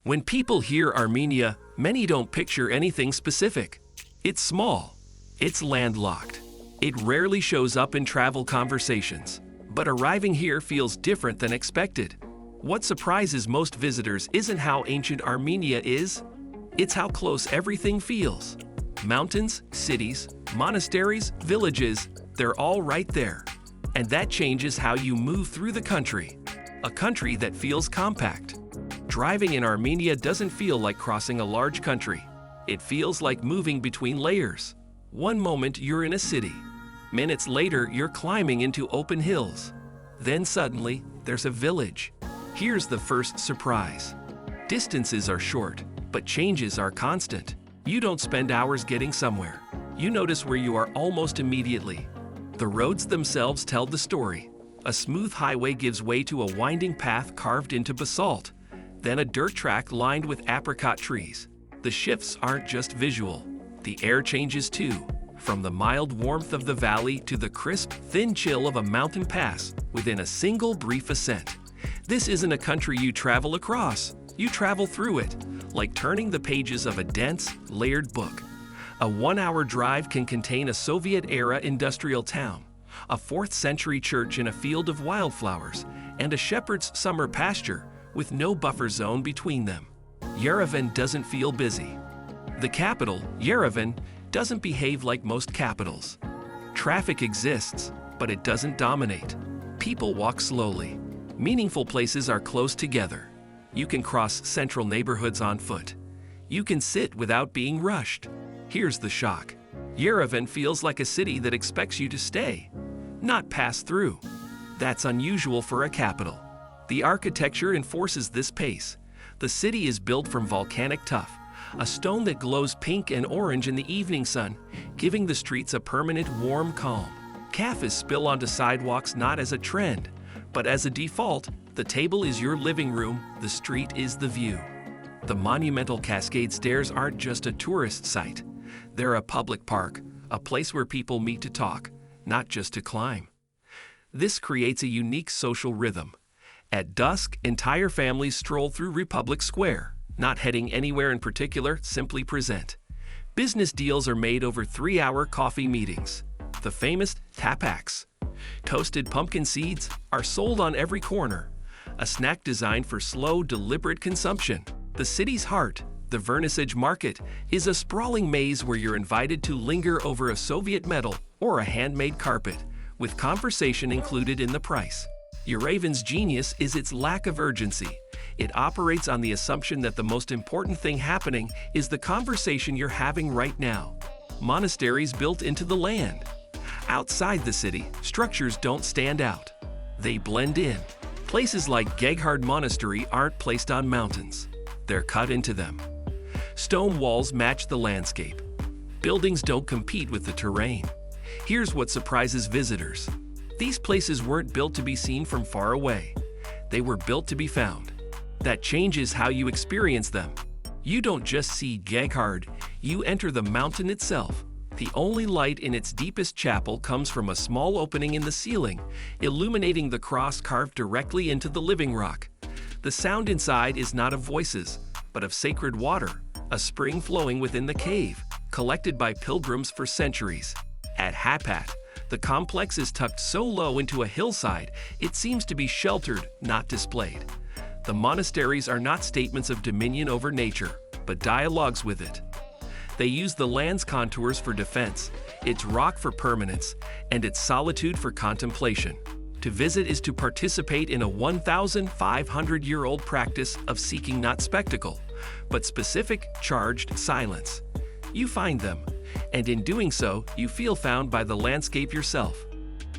When people hear Armenia, many don't picture anything specific. It's small. It's landlocked. It rarely shows up in travel conversations. But arriving here feels different than expected. What surprises most visitors isn't how ancient Armenia is, it's how close everything feels. Mountains, cities, monasteries, villages, they're all right there. And that changes how you move through the country. A country that feels compact. Driving in Armenia doesn't feel like crossing a large country. It feels like moving between layers. One moment you're in a city. Minutes later, you're climbing into open hills. Then suddenly, there's a village. Here's the first surprise. Distances are short, but changes are constant. You don't spend hours getting somewhere. You notice where you are almost immediately. The roads themselves tell the story. A smooth highway gives way to a winding path carved into basalt, then a dirt track lined with apricot trees. The shifts aren't just visual. The air changes too, from the mild warmth of the valley to the crisp, thin chill of a mountain pass within a single brief ascent. This isn't a country you travel across. You travel through it, like turning the pages of a dense, layered book. A 1-hour drive can contain a Soviet-era industrial town, a 4th-century church in a field of wildflowers, and a shepherd's summer pasture with no buffer zone between them. Yerevan doesn't feel busy. The capital, Yerevan, doesn't behave like most capitals. Traffic exists, but it doesn't dominate. People walk slowly. Meaningful places are close together. You can cross central neighborhoods on foot. You can sit without being rushed. Here's the shock. Yerevan feels like a city that expects you to stay, not pass through. That's unusual for a capital. The architecture enforces this pace. The city is built from volcanic tuff, a stone that glows pink and orange in the evening sun, giving the streets a permanent warm calm. Cafes spill onto sidewalks not as a trend, but as a default. The table is your living room, the street is the view. The monumental cascade stairs aren't just a tourist site. They're a public park, a place where people meet to talk, not just to climb. This creates a unique social rhythm. At dusk, entire families stroll through Republic Square, not heading anywhere in particular, simply present. Business deals are made over 3-hour coffee meetings. The famous tapax. Toasted pumpkin seeds are sold on every corner, a snack designed for slow, deliberate consumption. The city's heart, the Vernissage Market, is a sprawling maze where you're invited to linger over a Soviet medal or a handmade carpet, with conversation included in the price. Yerevan's genius is its lack of urgency. It operates on the assumption that the most important thing happening is the conversation you're having right now. Monasteries built into the land. Outside the city, structures don't stand out. They blend in. Places like Geghard Monastery aren't placed on mountains. They're cut into them. Stone walls match the landscape. Buildings don't compete with the terrain. Here's what surprises visitors. These places weren't built to be seen from far away. They were built to be found. That changes how you experience them. You don't just see Geghard, you enter the mountain itself. The only light in its deepest chapel comes from a small opening in the ceiling, illuminating the cross carved directly into the living rock. The sound inside is not of voices, but of sacred water, a spring flowing within the cave, collected by pilgrims for centuries. At Hapat, the complex is tucked so low into a hillside, it seems to be sheltered, not displayed. The monasteries are not statements of dominion over nature, but dialogues with it. They use the land's contours for defense, its rock for permanence, and its solitude for contemplation. To visit is to participate in a 1,500-year-old practice of seeking not spectacle, but specific, charged silence. You find them, and in doing so, you feel found by the landscape yourself.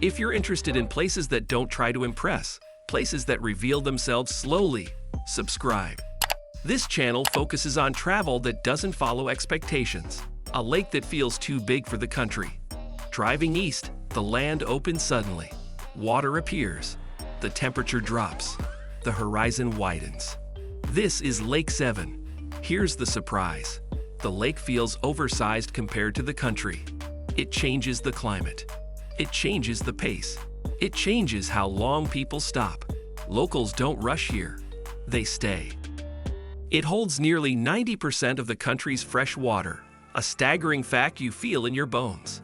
If you're interested in places that don't try to impress, places that reveal themselves slowly, subscribe. This channel focuses on travel that doesn't follow expectations. A lake that feels too big for the country. Driving east, the land opens suddenly. Water appears. The temperature drops. The horizon widens. This is Lake 7. Here's the surprise. The lake feels oversized compared to the country. It changes the climate. It changes the pace. It changes how long people stop. Locals don't rush here. They stay. It holds nearly 90% of the country's fresh water, a staggering fact you feel in your bones.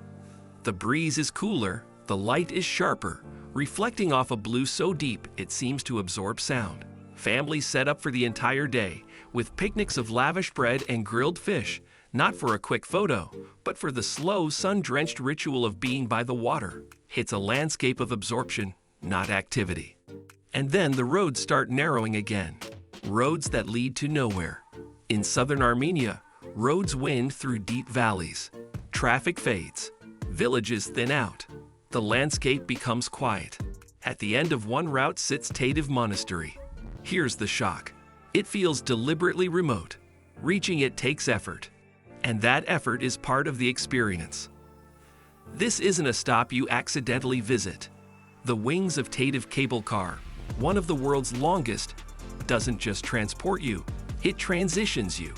The breeze is cooler, the light is sharper, reflecting off a blue so deep it seems to absorb sound. Families set up for the entire day, with picnics of lavish bread and grilled fish, not for a quick photo, but for the slow, sun-drenched ritual of being by the water. It's a landscape of absorption, not activity. And then the roads start narrowing again. Roads that lead to nowhere. In southern Armenia, roads wind through deep valleys. Traffic fades. Villages thin out. The landscape becomes quiet. At the end of one route sits Geghard Monastery. Here's the shock. It feels deliberately remote. Reaching it takes effort. And that effort is part of the experience. This isn't a stop you accidentally visit. The wings of Geghard cable car, one of the world's longest, doesn't just transport you, it transitions you.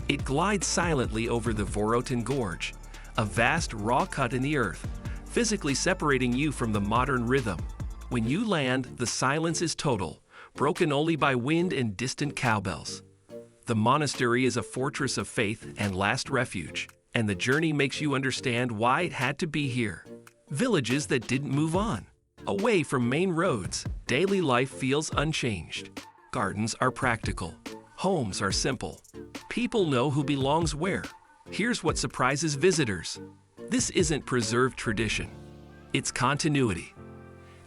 It glides silently over the Vorotin Gorge, a vast raw cut in the earth, physically separating you from the modern rhythm. When you land, the silence is total, broken only by wind and distant cowbells. The monastery is a fortress of faith and last refuge, and the journey makes you understand why it had to be here. Villages that didn't move on. Away from main roads, daily life feels unchanged. Gardens are practical. Homes are simple. People know who belongs where. Here's what surprises visitors. This isn't preserved tradition. It's continuity.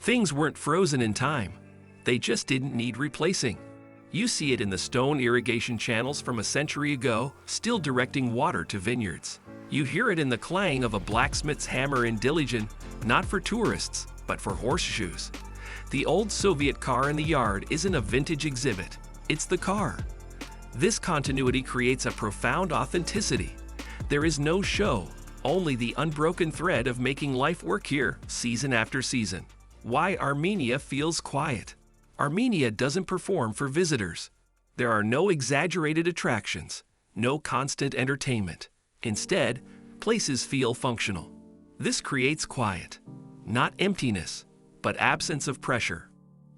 Things weren't frozen in time. They just didn't need replacing. You see it in the stone irrigation channels from a century ago, still directing water to vineyards. You hear it in the clang of a blacksmith's hammer in Diligen, not for tourists, but for horseshoes. The old Soviet car in the yard isn't a vintage exhibit, it's the car. This continuity creates a profound authenticity. There is no show, only the unbroken thread of making life work here, season after season. Why Armenia feels quiet. Armenia doesn't perform for visitors. There are no exaggerated attractions, no constant entertainment. Instead, places feel functional. This creates quiet, not emptiness, but absence of pressure.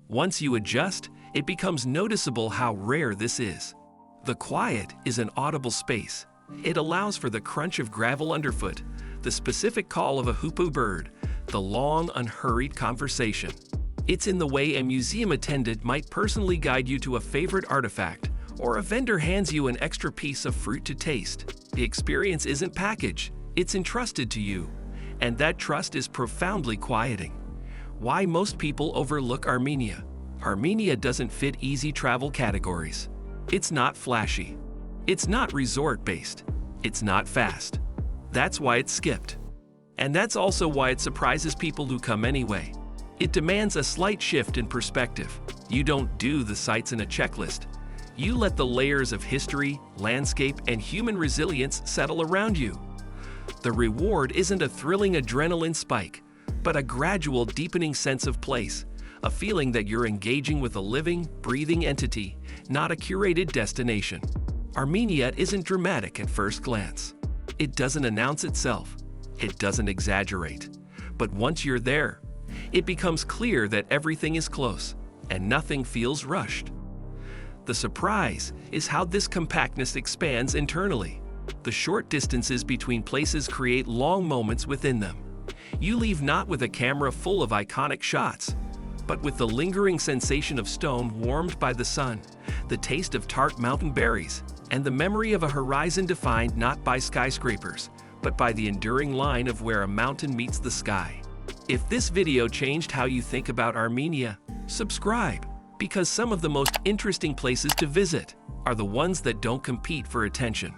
Once you adjust, it becomes noticeable how rare this is. The quiet is an audible space. It allows for the crunch of gravel underfoot, the specific call of a hoopoe bird, the long, unhurried conversation. It's in the way a museum attendant might personally guide you to a favorite artifact, or a vendor hands you an extra piece of fruit to taste. The experience isn't packaged, it's entrusted to you, and that trust is profoundly quieting. Why most people overlook Armenia. Armenia doesn't fit easy travel categories. It's not flashy. It's not resort-based. It's not fast. That's why it's skipped. And that's also why it surprises people who come anyway. It demands a slight shift in perspective. You don't do the sights in a checklist. You let the layers of history, landscape, and human resilience settle around you. The reward isn't a thrilling adrenaline spike, but a gradual deepening sense of place, a feeling that you're engaging with a living, breathing entity, not a curated destination. Armenia isn't dramatic at first glance. It doesn't announce itself. It doesn't exaggerate. But once you're there, it becomes clear that everything is close and nothing feels rushed. The surprise is how this compactness expands internally. The short distances between places create long moments within them. You leave not with a camera full of iconic shots, but with the lingering sensation of stone warmed by the sun, the taste of tart mountain berries, and the memory of a horizon defined not by skyscrapers, but by the enduring line of where a mountain meets the sky. If this video changed how you think about Armenia, subscribe, because some of the most interesting places to visit are the ones that don't compete for attention.